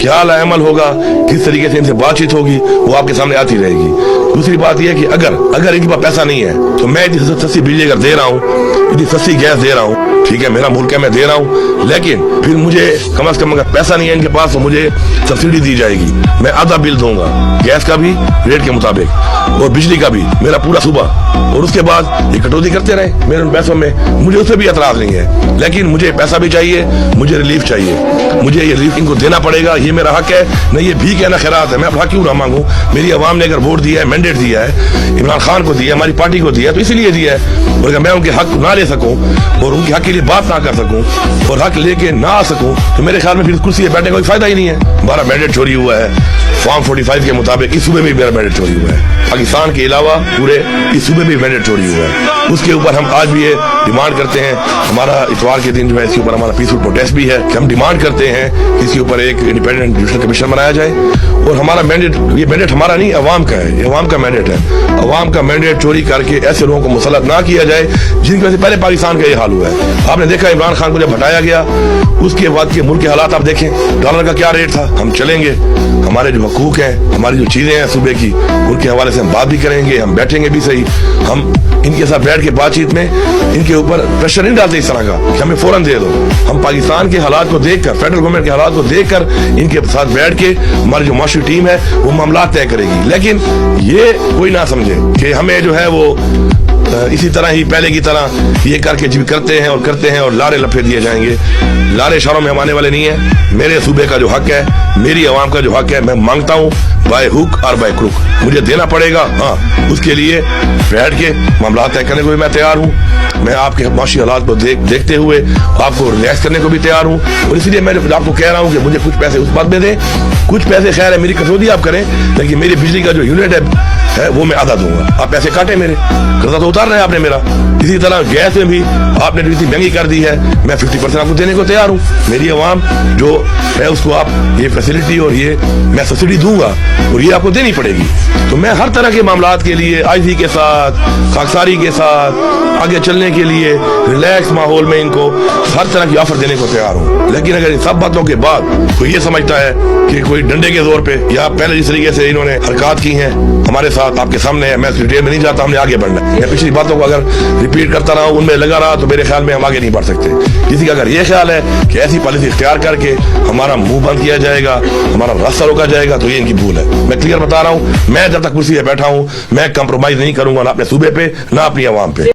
क्या अमल होगा, किस तरीके से इनसे बातचीत होगी, वो आपके सामने आती रहेगी। दूसरी बात यह है कि अगर इनके पास पैसा नहीं है तो मैं इतनी सस्ती बिजली अगर दे रहा हूँ, इतनी सस्ती गैस दे रहा हूँ, ठीक है, मेरा मुल्क है, मैं दे रहा हूँ, लेकिन फिर मुझे कम से कम अगर पैसा नहीं है इनके पास तो मुझे सब्सिडी दी जाएगी। मैं आधा बिल दूंगा, गैस का भी रेट के मुताबिक और बिजली का भी, मेरा पूरा सुबह। और उसके बाद ये कटौती करते रहे मेरे उन पैसों में, मुझे उससे भी एतराज नहीं है, लेकिन मुझे पैसा भी चाहिए, मुझे रिलीफ चाहिए, मुझे ये रिलीफ इनको देना पड़ेगा। ये मेरा हक है, न ये भीख है न खैरात है। मैं अपना हक क्यों ना मांगू? मेरी आवाम ने अगर वोट दिया है, मैंडेट दिया है, इमरान खान को दिया है, हमारी पार्टी को दिया है, तो इसीलिए दिया है। और अगर मैं उनके हक ना ले सकूं और उनके हक के लिए बात ना कर सकूं और हक लेके ना आ सकूं तो मेरे ख्याल में फिर कुर्सी पे बैठने का कोई फायदा ही नहीं है। हमारा मैंडेट चोरी हुआ है फॉर्म 45 के मुताबिक, इस सूबे में भी मेरा मैंडेट चोरी हुआ है, पाकिस्तान के अलावा पूरे इस सूबे में भी मैंडेट चोरी हुआ है। उसके ऊपर हम आज भी ये डिमांड करते हैं, हमारा इतवार के दिन जो है इसके ऊपर हमारा पीसफुल प्रोटेस्ट भी है कि हम डिमांड करते हैं कि इसके ऊपर एक इंडिपेंडेंट जुडिशल कमीशन बनाया जाए। और हमारा मैंडेट, ये मैंडेट हमारा नहीं, अवाम का है, ये अवाम का मैंडेट है। अवाम का मैंडेट चोरी करके ऐसे लोगों को मुसल्लत ना किया जाए जिनकी वजह से पहले पाकिस्तान का ये हाल हुआ है। आपने देखा इमरान खान को जब हटाया गया उसके बाद के मुल्क के हालात आप देखें, डॉलर का क्या रेट था। हम चलेंगे, हमारे जो हकूक हैं, हमारी जो चीजें हैं सूबे की, उनके हवाले से हम बात भी करेंगे, हम बैठेंगे भी सही, हम इनके साथ बैठ के बातचीत में इनके ऊपर प्रेशर नहीं डालते इस तरह का कि हमें फौरन दे दो। हम पाकिस्तान के हालात को देखकर, फेडरल गवर्नमेंट के हालात को देखकर इनके साथ बैठ के हमारी जो माशरी टीम है वो मामला तय करेगी। लेकिन ये कोई ना समझे कि हमें जो है वो इसी तरह ही पहले की तरह ये करके जी करते हैं और लारे लफे दिए जाएंगे। लारे शहरों में हम आने वाले नहीं है। मेरे सूबे का जो हक है, मेरी आवाम का जो हक है, मैं मांगता हूँ बाय हुक और बाय क्रुक, मुझे देना पड़ेगा। हाँ, उसके लिए बैठ के मामला तय करने को भी मैं तैयार हूँ। मैं आपके माशी हालात को देखते हुए आपको रिलैक्स करने को भी तैयार हूँ। और इसलिए मैं आपको कह रहा हूँ कि मुझे कुछ पैसे उस बात में दें, कुछ पैसे खैर है मेरी कटौती आप करें, लेकिन मेरी बिजली का जो यूनिट है वो मैं आधा दूंगा। आप पैसे काटे मेरे, कर्जा तो उतार रहे हैं आपने मेरा। इसी तरह गैस में भी आपने इतनी महंगी कर दी है, मैं 50% आपको देने को तैयार हूँ। मेरी आवाम जो है उसको आप ये फैसिलिटी और ये मैं सब्सिडी दूंगा और ये आपको देनी पड़ेगी। तो मैं हर तरह के मामलात के लिए आईजी के साथ, खाकसारी के साथ आगे चलने के लिए रिलैक्स माहौल में इनको हर तरह की ऑफर देने को तैयार हूँ। लेकिन अगर इन सब बातों के बाद कोई ये समझता है कि कोई डंडे के जोर पे या पहले जिस तरीके से इन्होंने हरकत की हैं हमारे साथ, आपके सामने है, मैं डिटेल में नहीं जाता, हमने आगे बढ़ना है। मैं पिछली बातों को अगर रिपीट करता रहा, उनमें लगा रहा, तो मेरे ख्याल में हम आगे नहीं बढ़ सकते। किसी का अगर ये ख्याल है कि ऐसी पॉलिसी इख्तियार करके हमारा मुंह बंद किया जाएगा, हमारा रास्ता रोका जाएगा, तो ये इनकी भूल है। मैं क्लियर बता रहा हूँ, मैं जब तक कुर्सी पे बैठा हूँ मैं कंप्रोमाइज नहीं करूंगा, ना अपने सूबे पे ना अपनी आवाम पे।